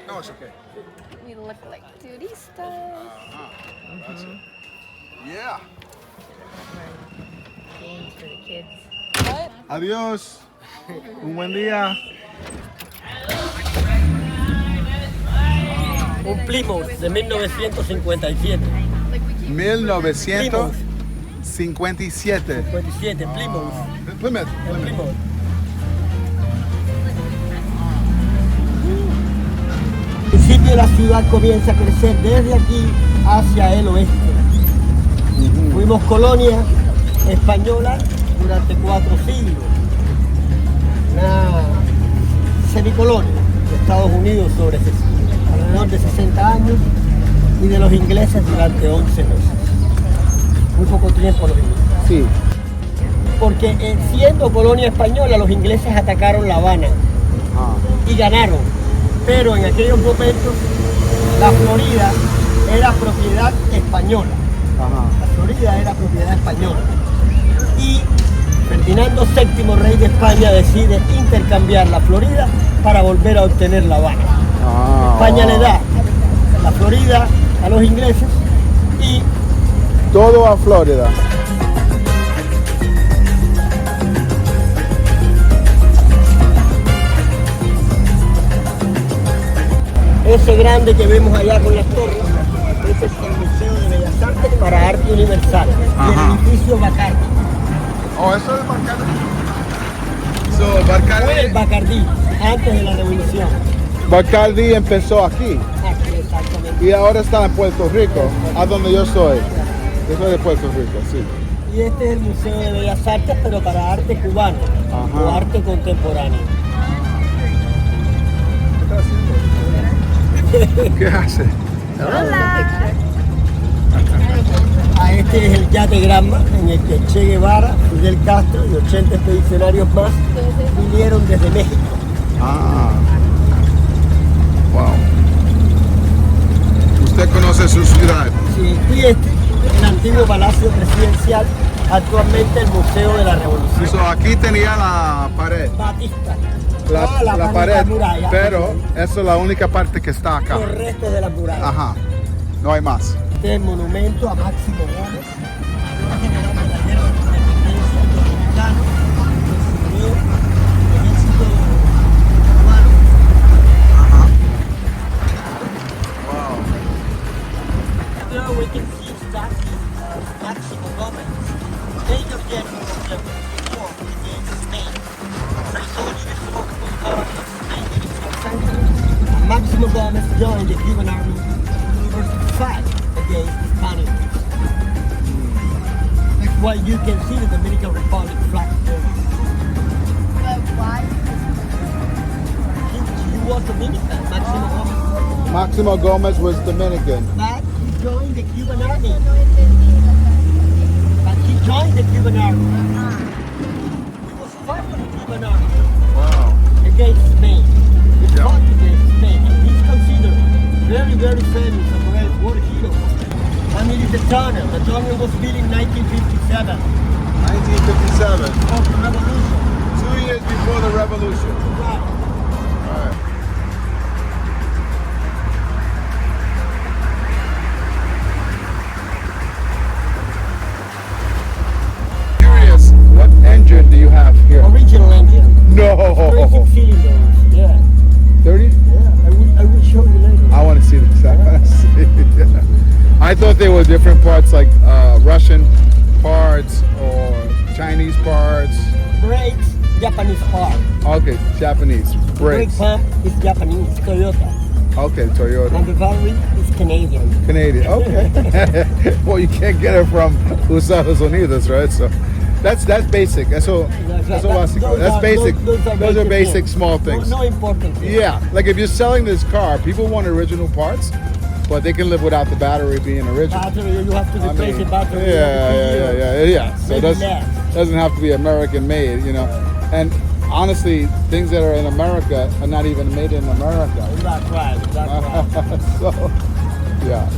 No, it's okay. We look like turistas. That's it. Yeah. Games for the kids. Adiós. Un buen día. Un Plymouth de 1957. 1957. 57, Plymouth. Plymouth. El Plymouth. Al principio la ciudad comienza a crecer desde aquí hacia el oeste. Fuimos colonia española durante 4 siglos. Una semicolonia de Estados Unidos sobre alrededor de 60 años y de los ingleses durante 11 meses. Muy poco tiempo los ingleses. Sí. Porque siendo colonia española los ingleses atacaron La Habana y ganaron. Pero en aquellos momentos la Florida era propiedad española. La Florida era propiedad española. Y Ferdinando VII, rey de España, decide intercambiar la Florida para volver a obtener La Habana. España le da la Florida a los ingleses y todo a Florida. ese grande que vemos allá con las torres, ese es el Museo de Bellas Artes para Arte Universal. Y el edificio Bacardi. Oh, eso es Bacardi. So, Bacardi. Fue el Bacardi, antes de la revolución. Bacardi empezó aquí. Aquí, exactamente. Y ahora está en Puerto Rico, a donde yo soy. Yo soy de Puerto Rico, sí. Y este es el Museo de Bellas Artes, pero para arte cubano o arte contemporáneo. ¿Qué hace? Hola. Este es el yate Granma, en el que Che Guevara, Fidel Castro y 80 expedicionarios más vinieron desde México. Wow. ¿Usted conoce su ciudad? Sí, y este es el antiguo Palacio Presidencial, actualmente el Museo de la Revolución. So, aquí tenía la pared. Batista. La pared, la muralla, pero esa es la única parte que está acá. Los restos de la muralla. Ajá, no hay más. Este es el monumento a Máximo Gómez, general de la guerra de independencia dominicano, que sirvió el ejército cubano. Wow. Here we can see statues of Máximo Gómez, Major General of the war against Spain. So I told you before, we fought against Spain in the 18th century. And Máximo Gómez joined the Cuban army in order to fight against the Spaniards. That's why you can see the Dominican Republic flag there. But why? He was Dominican, Máximo Gómez. Máximo Gómez was Dominican. But he joined the Cuban army. But he joined the Cuban army. He was part of the Cuban army Wow. against Spain. He Yeah. fought against Spain. And he's considered very, very famous and great war hero. I mean, it's a tunnel. The tunnel was built in 1957 1957, of the revolution. 2 years before the revolution. Right. Right. Curious, what engine do you have here? Original engine. 36 No! cylinders. Yeah. 30? Yeah. I will show you later. I want to see this. I want to see. I thought they were different parts, like Russian parts or Chinese parts. Brakes, Japanese part. Okay, Japanese Brake brakes. pump is Japanese, Toyota. Okay, And Toyota. the battery is Canadian. Canadian. Okay. Well, you can't get it from Estados Unidos, right? So that's basic. That's all básico. That's basic. Those are basic small things. No important things. Yeah, like if you're selling this car, people want original parts, but they can live without the battery being original. Battery, you have to I replace mean, the battery. yeah. So it Maybe less. doesn't have to be American made, you know. And honestly, things that are in America are not even made in America. That's right. That's right. So, yeah.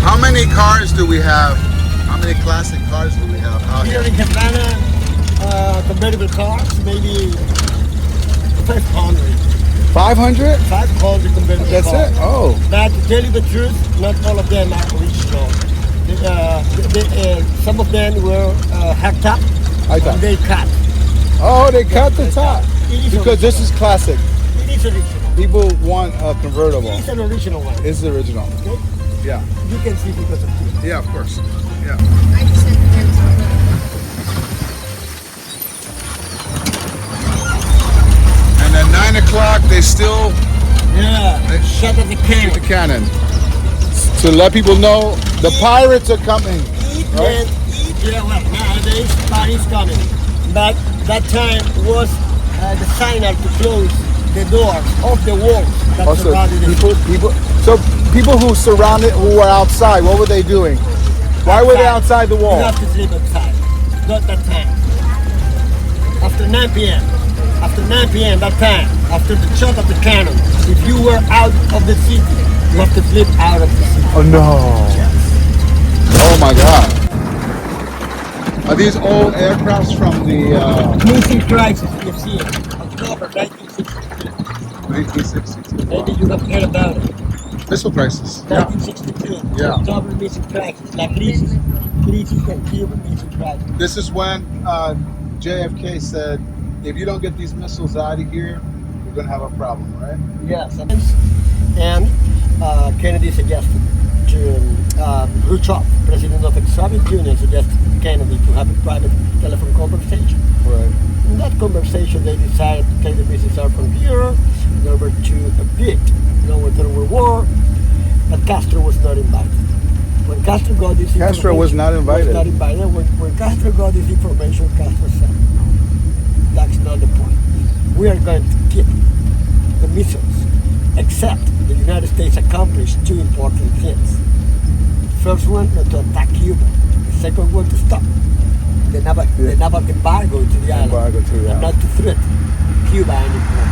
How many cars do we have How many classic cars do we have out Here here? in Havana, convertible cars, maybe 500. 500? 500 convertible That's cars. it? Oh. But to tell you the truth, not all of them are original. Some of them were hacked up and they cut. Oh, they cut the top. It is Because this is classic. It is original. People want a convertible. It's an original one. It's the original. Okay? Yeah. You can see because of this. Yeah, of course. Yeah. I just said And at 9 o'clock, they still Yeah. Shut at the shoot the cannon. cannon to let people know the pirates are coming. Right? Yeah, well, nowadays Paris coming. But that time was the signal to close the doors of the walls that Also, surrounded the people who surrounded, who were outside, what were they doing? Why were they outside the You wall? have to sleep outside. Not that time. After 9 p.m. After 9 p.m. that time, after the shot of the cannon, if you were out of the city, you have to sleep out of the city. Oh no! Oh my God! Are these old aircrafts from the Missing crisis, you've seen it. October 1962. 1962? Maybe you have heard about it. Missile crisis. Yeah. 1962. Yeah. October missing crisis. La crisis. Crisis of Cuba missing crisis. This is when JFK said, "If you don't get these missiles out of here, we're gonna have a problem," right? Yes. And Kennedy suggested to Khrushchev, president of the Soviet Union, suggested to Kennedy to have a private telephone conversation. Right. In that conversation, they decided to take the missiles out from here in order to evict Third World War, but Castro was not invited. When Castro got this Castro was not invited. Was not invited. When Castro got this information, Castro said, "That's not the point. We are going to keep the missiles, except the United States accomplished two important things. The first one, not to attack Cuba. The second one, to stop the naval embargo to the island, and not to threaten Cuba anymore."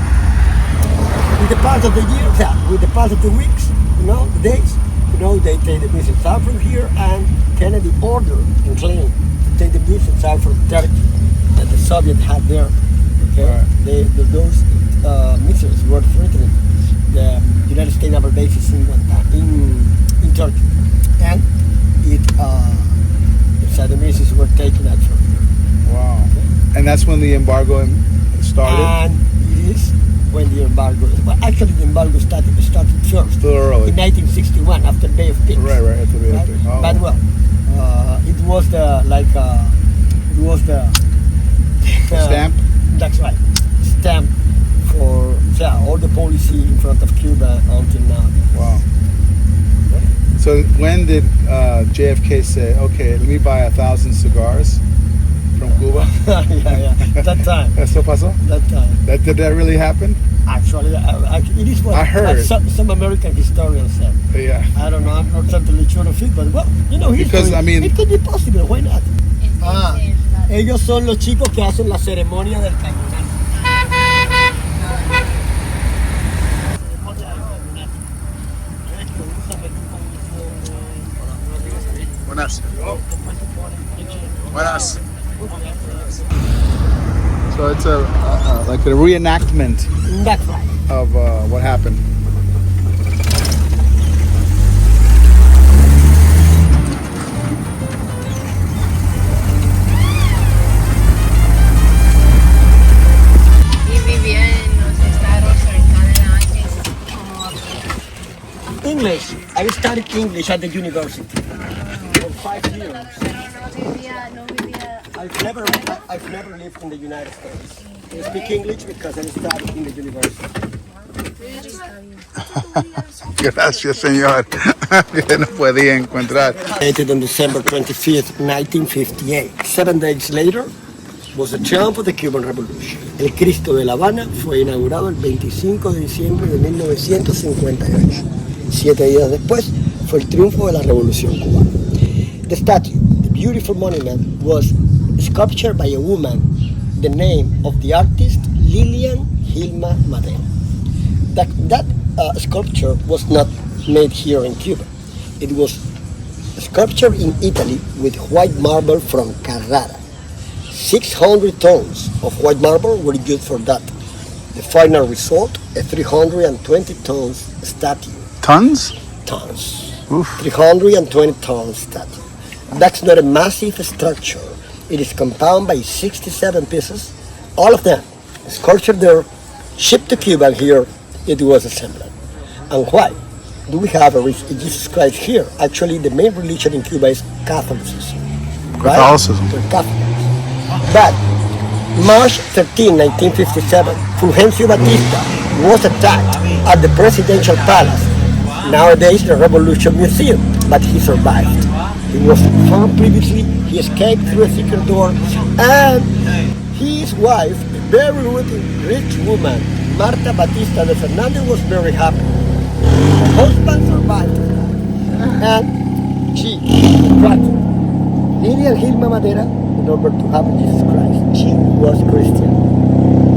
With the pass of the years, with the pass of the weeks, the days, they take the missiles out from here, and Kennedy ordered and claimed to take the missiles out from Turkey that the Soviet had there. Okay, Right. those missiles were threatening the United States naval bases in Turkey, and so the missiles were taken out from here. Wow. And that's when the embargo started. And it is when the embargo. Well, actually, the embargo started first. Still early. In 1961, after Bay of Pigs. Right. After the Right? oh. But well, it was the Stamp? That's right. Stamp for all the policy in front of Cuba until now. Wow. So when did JFK say, "Okay, let me buy 1,000 cigars from Cuba"? yeah. That time. Eso pasó? That time. Did that really happen? Actually, it is what I heard. some American historians said. Yeah. I don't know. I'm not totally sure of it, but well, history. Because, I mean- it could be possible. Why not? Ah, it's not. ellos son los chicos que hacen la ceremonia del cañonazo. Buenas. Buenas. So it's like a reenactment That's right. of what happened. Y vivía en los estados cercanos como English. I studied English at the university for 5 years. no vivía. I've never lived in the United States. I speak English because I studied in the university. Gracias, señor. Que no podía encontrar. Dated on December 25th, 1958. 7 days later was the triumph of the Cuban Revolution. El Cristo de La Habana fue inaugurado el 25 de diciembre de 1958. 7 días después fue el triunfo de la Revolución Cubana. The statue, the beautiful monument, was sculptured by a woman, the name of the artist Lilian Hilma Madera. That sculpture was not made here in Cuba. It was sculpture in Italy with white marble from Carrara. 600 tons of white marble were used for that. The final result, a 320 tons statue. Tons? Tons. Oof. 320 tons statue. That's not a massive structure. It is compounded by 67 pieces, all of them sculptured there, shipped to Cuba, and here it was assembled. And why do we have a Jesus Christ here? Actually, the main religion in Cuba is Catholicism. Right? Catholicism. They're Catholics. But March 13, 1957, Fulgencio Batista was attacked at the presidential palace, nowadays the Revolution Museum, but he survived. He was found previously, he escaped through a secret door, and his wife, a very rich woman, Marta Batista de Fernandez, was very happy. Her husband survived, and she contracted Lilian Gilma Madera in order to have Jesus Christ. She was Christian.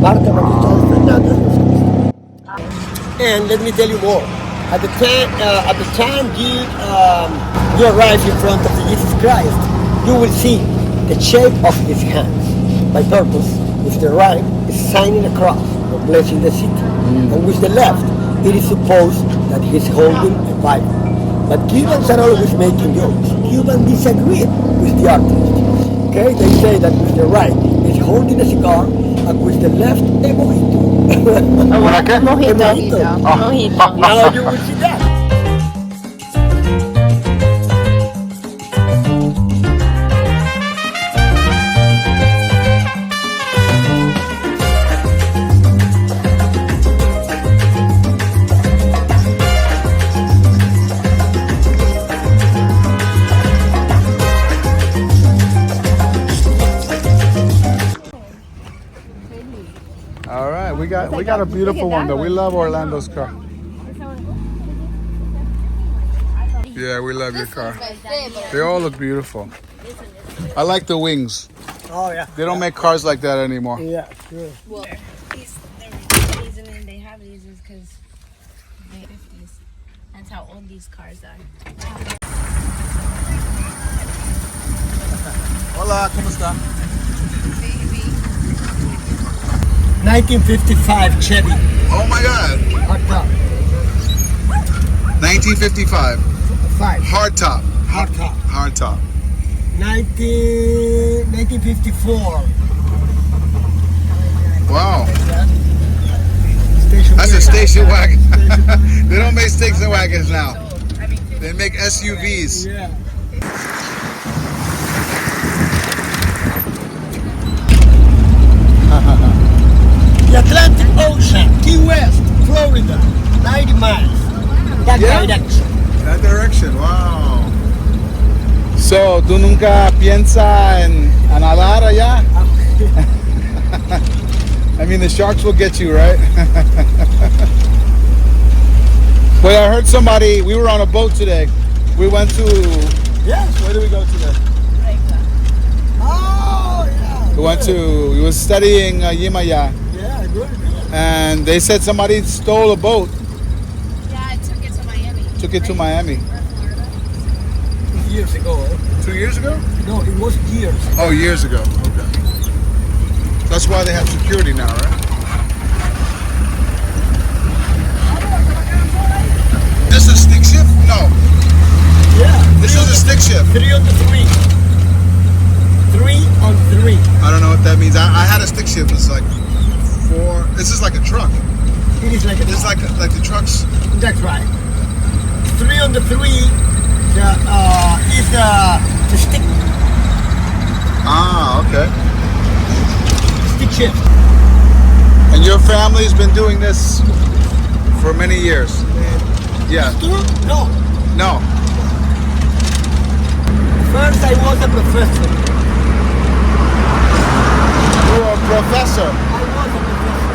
Marta Batista de Fernandez was Christian. And let me tell you more. At the time you arrive in front of the Jesus Christ, you will see the shape of his hands. By purpose, with the right is signing a cross or blessing the city, and with the left, it is supposed that he's holding a Bible. But Cubans are always making jokes. Cubans disagree with the artist. Okay, they say that with the right is holding a cigar, and with the left a mojito. Mojito. Mojito. Now you will see that. All right, we got a beautiful one though. We love Orlando's car. Yeah, we love your car. They all look beautiful. I like the wings. Oh yeah. They don't make cars like that anymore. Yeah, sure. Well, the reason they have these is because they're 50s. That's how old these cars are. Hola, ¿cómo está? 1955 Chevy. Oh my God. Hard top. 1955. Hard top. Hard top. Hard top. 1954. Wow. Station That's a wagon. station wagon. They don't make station wagons now. They make SUVs. Yeah. The Atlantic Ocean, Key West, Florida, 90 miles. That Yeah. direction. That direction, wow. So, ¿tú nunca piensas en nadar allá? I mean, the sharks will get you, right? But I heard somebody, we were on a boat today. We went to, Yes. where did we go today? Oh, yeah. We were studying Yimaya, Yeah, good. and they said somebody stole a boat, Yeah, I took it to Miami. took it to Miami. Years ago. 2 years ago? No, it was years. Oh, years ago. Okay. That's why they have security now, right? This is a stick shift? No. Yeah. This is a stick shift. 3 on 3. 3 on 3. I don't know what that means. I had a stick shift. It's like 4. This is like a truck. It is like a It's like the trucks. That's right. 3 on the 3 is the stick Ah, okay. shift. And your family's been doing this for many years? Yeah. No. No. First I was a professor. You were a professor. I was a professor.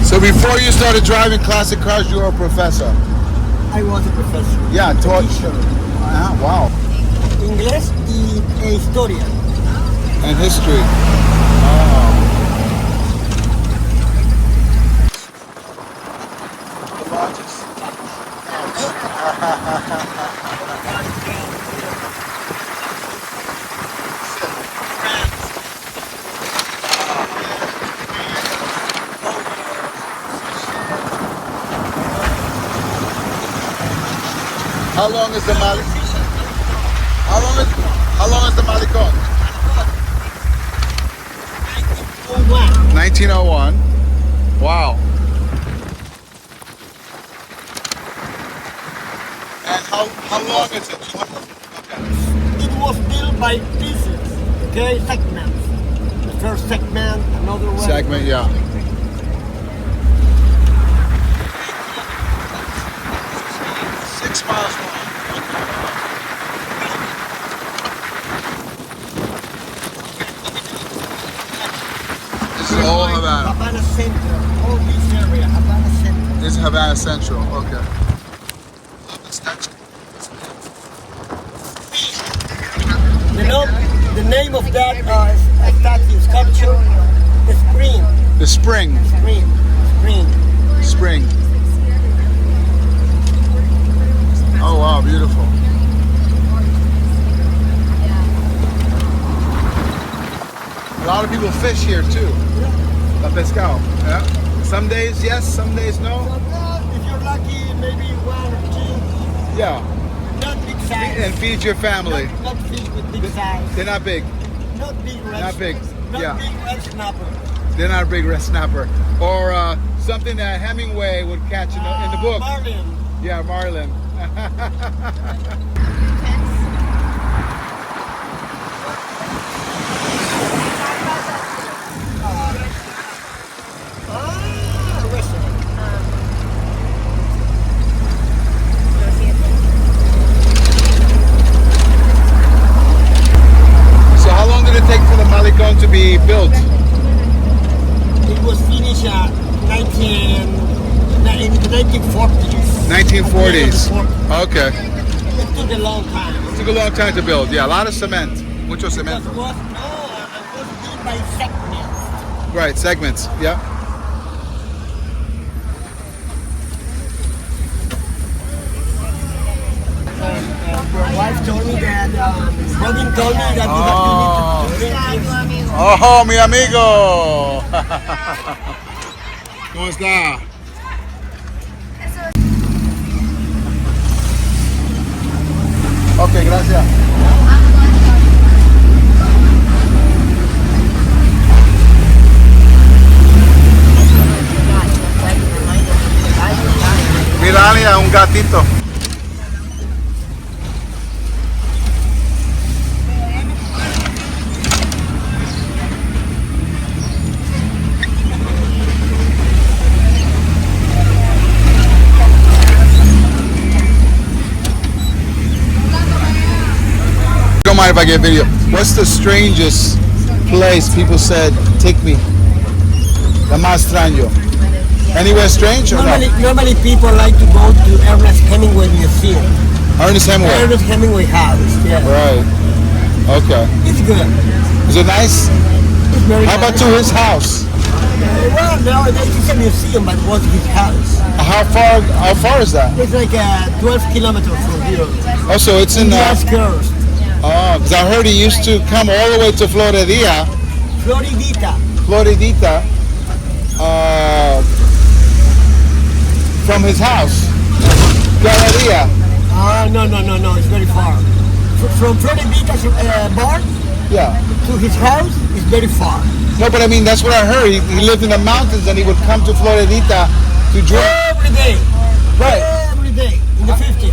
So before you started driving classic cars, you were a professor. I was a professor. Yeah, taught. Teacher. Wow. Inglés y historia. And history. The largest. How long is the Mali? How long is the Malicon? 1901. Wow. And how long is it? It was built by pieces, okay, segments. The first segment, another one. Segment, yeah. Miles long. This is all Havana. Havana Central, all this area, Havana Central. This is Havana Central, okay. The name of that statue sculpture, the spring. The spring. Spring. Oh wow, beautiful. A lot of people fish here too. La pescado. Yeah. Some days yes, some days no. If you're lucky, maybe one or two. Yeah. Not big size. And feed your family. Not fish with big size. They're not big. Not big red. Not big. Not Yeah. big red snapper. They're not a big red snapper. Or something that Hemingway would catch in the book. Marlin. Yeah, marlin. So how long did it take for the Malecon to be built? It was finished in the 1940s. 1940s. Okay. It took a long time. It took a long time to build. Yeah, a lot of cement. Mucho cement. It was built by segments. Right, segments. Yeah. Your wife told me that, Robin told me that you need to drink this. Oh, mi amigo. ¿Cómo está? Ok, gracias. Mira, un gatito. Don't mind if I get video. What's the strangest place people said, take me? La más extraño. Anywhere strange or no? Normally people like to go to Ernest Hemingway Museum. Ernest Hemingway. Ernest Hemingway House, yeah. Right. Okay. It's good. Is it nice? It's very How about nice. to his house? Well, nowadays it's a museum, but it was his house. How far is that? It's like 12 kilometers from here. Oh, so it's in The outskirts. oh, because I heard he used to come all the way to Floridita, from his house. Floridita. No, it's very far. From Floridita's bar Yeah. to his house is very far. No, but I mean, that's what I heard. He lived in the mountains and he would come to Floridita to drink. Every day. Right. Every day. In the 50s.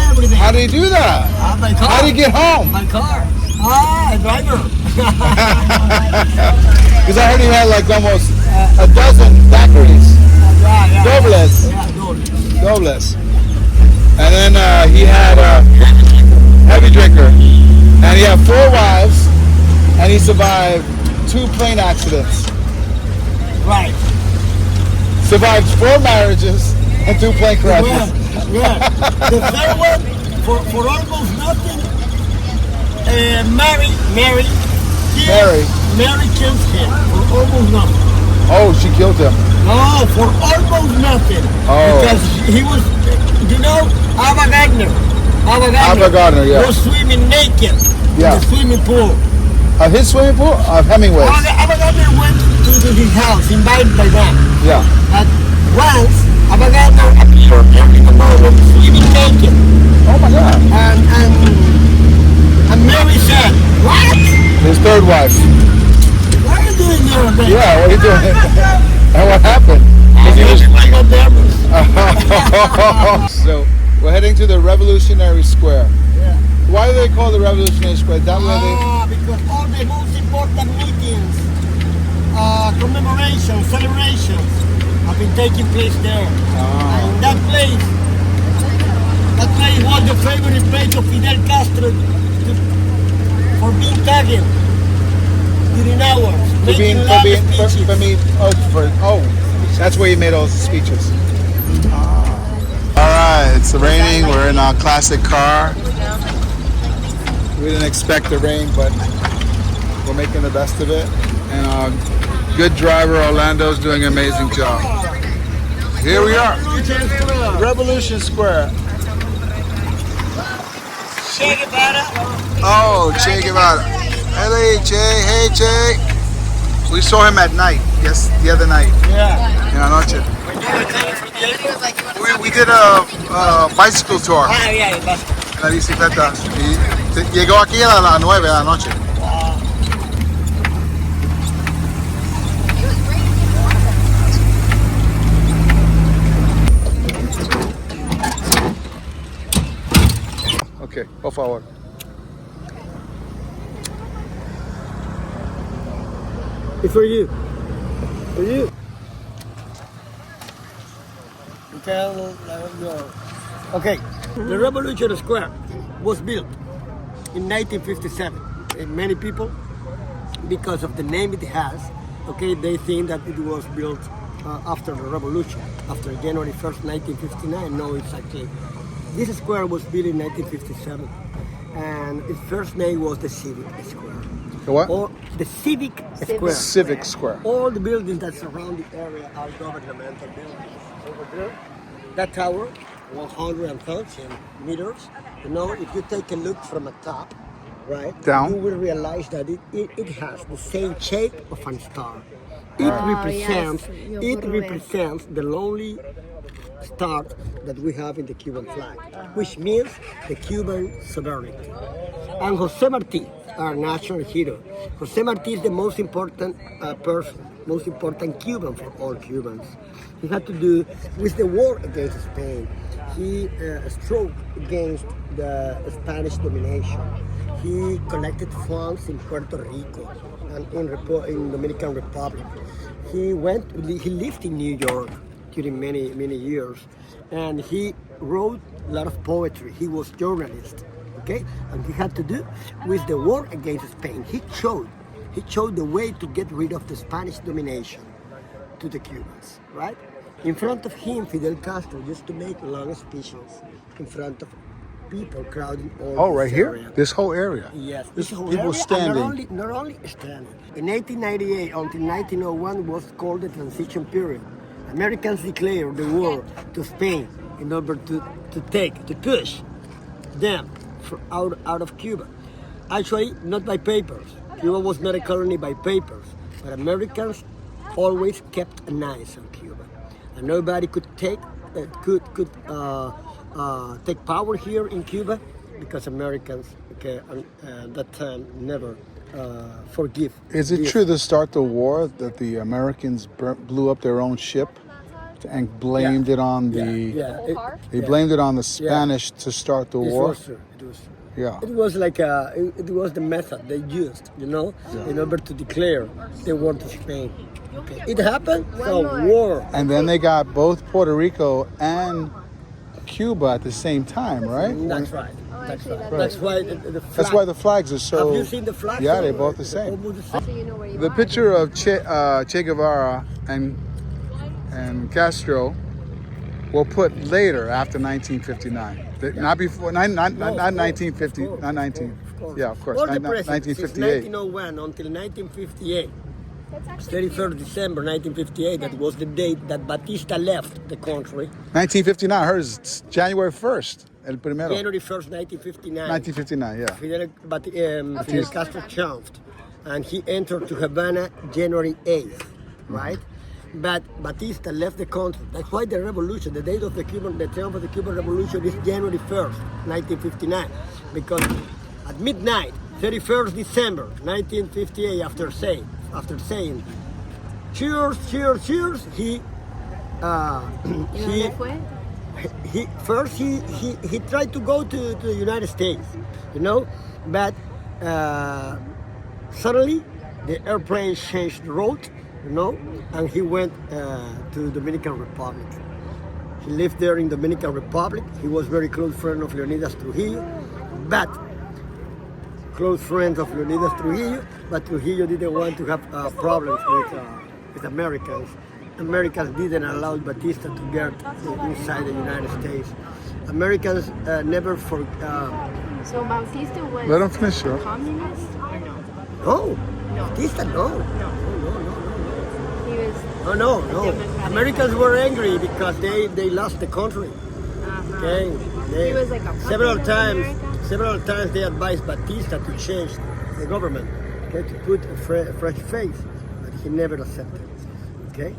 Every day. How did he do that? By car. How did he get home? By car. A driver. Because I heard he had like almost a dozen daiquiris. Yeah. Dobles. Yeah, dobles. Dobles. And then he had a heavy drinker. And he had 4 wives. And he survived 2 plane accidents. Right. Survived 4 marriages and 2 plane crashes. Yeah. The third one, for almost nothing, Mary kills him for almost nothing. Oh, she killed him. No, for almost nothing. Oh. Because he was, Ava Gardner, yeah. Was swimming naked Yeah. in the swimming pool. Of his swimming pool? Of Hemingway's? Ava Gardner went to his house, invited by them. Yeah. But once, Ava Gardner appeared in the morning swimming naked. Oh my God. And Mary said, "What? His third wife. What are you doing here, baby?" Yeah, what are you doing? And what happened? So we're heading to the Revolutionary Square. Yeah. Why do they call the Revolutionary Square? That way Because all the most important meetings, commemorations, celebrations have been taking place there. And that place was the favorite place of Fidel Castro for being tagged during hours, making long speeches. That's where he made all his speeches. All right, it's raining. We're in our classic car. We didn't expect the rain, but we're making the best of it. And our good driver Orlando's doing an amazing job. Here we are, Revolution Square. Che Guevara. Oh, Che Guevara. Hey, Che. Hey, Che. We saw him at night. Yes, the other night. Yeah. En la noche. We did a bicycle tour Yeah, en la bicicleta. Y llegó aquí a las 9 de la noche. Ok, por favor. It's for you. For you. Okay, the Revolution Square was built in 1957. And many people, because of the name it has, okay, they think that it was built after the revolution, after January 1st, 1959. No, it's actually, this square was built in 1957. And its first name was the Civic Square. The what? Or the Civic Square. Civic Square. All the buildings that surround the area are governmental buildings. Over there, that tower, 113 meters. You know, if you take a look from the top, right, Down. you will realize that it has the same shape of a star. It represents the lonely star that we have in the Cuban flag, which means the Cuban sovereignty. And Jose Marti, our national hero. Jose Marti is the most important person, most important Cuban for all Cubans. He had to do with the war against Spain. He strove against the Spanish domination. He collected funds in Puerto Rico and in Dominican Republic. He lived in New York during many years, and he wrote a lot of poetry. He was a journalist, okay, and he had to do with the war against Spain. He showed the way to get rid of the Spanish domination to the Cubans, right? In front of him, Fidel Castro used to make long speeches in front of people crowding all right area. here? This whole area? Yes, This this whole people area, standing. and not only standing. In 1898 until 1901 was called the transition period. Americans declared the war to Spain in order to push them out of Cuba. Actually, not by papers. Cuba was not a colony by papers, but Americans always kept an eye on Cuba, and nobody could take power here in Cuba because Americans, that time never forgive. Is it true to start the war that the Americans blew up their own ship and blamed it on the blamed it on the Spanish to start the war? It was true. Yeah. It was like it was the method they used, in order to declare the war to Spain. Okay. It happened. War. And then they got both Puerto Rico and Cuba at the same time, right? That's right. That's right. That's why the flag. That's why the flags are so. Have you seen the flags? Yeah, they're both the same. Almost the same. The picture of Che Guevara and Castro were put later after 1959. Not before, not 1950, not 19. Yeah, of course, All the presidents 1958. since 1901 until 1958 That's actually 31st December 1958, that was the date that Batista left the country. 1959. Hers is January 1st. El primero. January 1st, 1959. 1959. Yeah. Fidel Castro changed, and he entered to Havana January 8th, right? But Batista left the country. That's why the revolution, the date of the triumph of the Cuban Revolution is January 1st, 1959, because at midnight, 31st December 1958, after saying, cheers, cheers, cheers, he tried to go to the United States, but suddenly the airplane changed the route, and he went to Dominican Republic. He lived there in Dominican Republic. He was very close friend of Leonidas Trujillo, but Trujillo didn't want to have problems with Americans. Americans didn't allow Batista to get inside the United States. Americans never forgot. So Bautista was Let him finish, sir. a communist or no? No, No. Batista, no. No. He was. No. Democratic. Americans were angry because they lost the country. Okay, He was like a puppet several of times. America? Several times they advised Batista to change the government, okay, to put a fresh face, but he never accepted. Okay,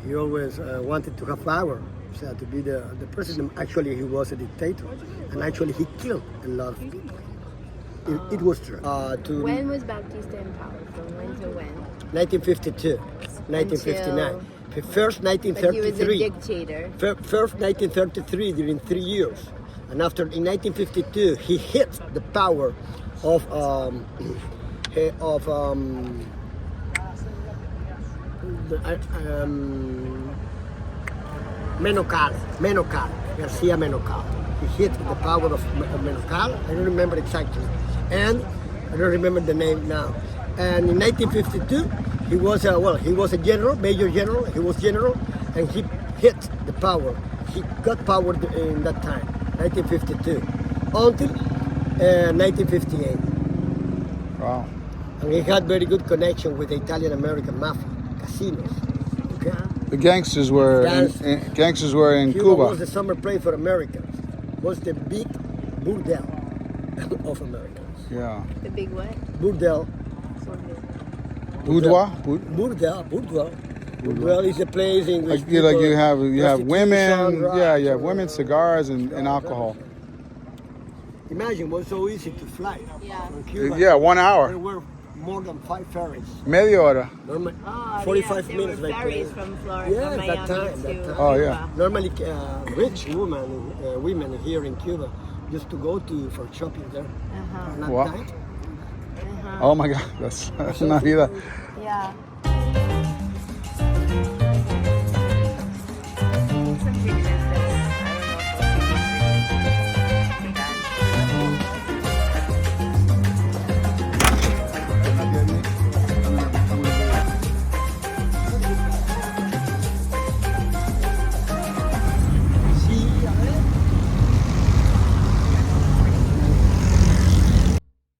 he always wanted to have power, so to be the president. Actually, he was a dictator, and actually he killed a lot of people. It was true. When was Bautista in power? From when to when? 1952, 1959. First But he was a 1933. dictator. First 1933 during 3 years, and after in 1952 he hit the power of Garcia Menocal. He hit the power of Menocal. I don't remember exactly, and I don't remember the name now. And in 1952 he was a general, major general. He was general, and he hit the power. He got power in that time, 1952, until 1958. Wow. And he had very good connection with the Italian-American mafia, casinos. Okay? The gangsters were in Cuba Cuba. was the summer play for Americans. Was the big burdel of Americans. Yeah. The big what? Burdel. Boudoir. Burdel is a place in which Like you have prostitution, women. drugs, Yeah, you have women, cigars, and alcohol. Imagine, it was so easy to fly Yeah. from Cuba. Yeah, 1 There hour. were more than 5 ferries. Media hora. Normally, Oh, 45 yeah, minutes there by were ferries plane. from Florida, Yeah, from that Miami time, that to time. Oh, yeah. Cuba. Normally, rich women here in Cuba used to go for shopping there. Uh-huh. And at Wow. night, Oh my God, that's una vida. Yeah.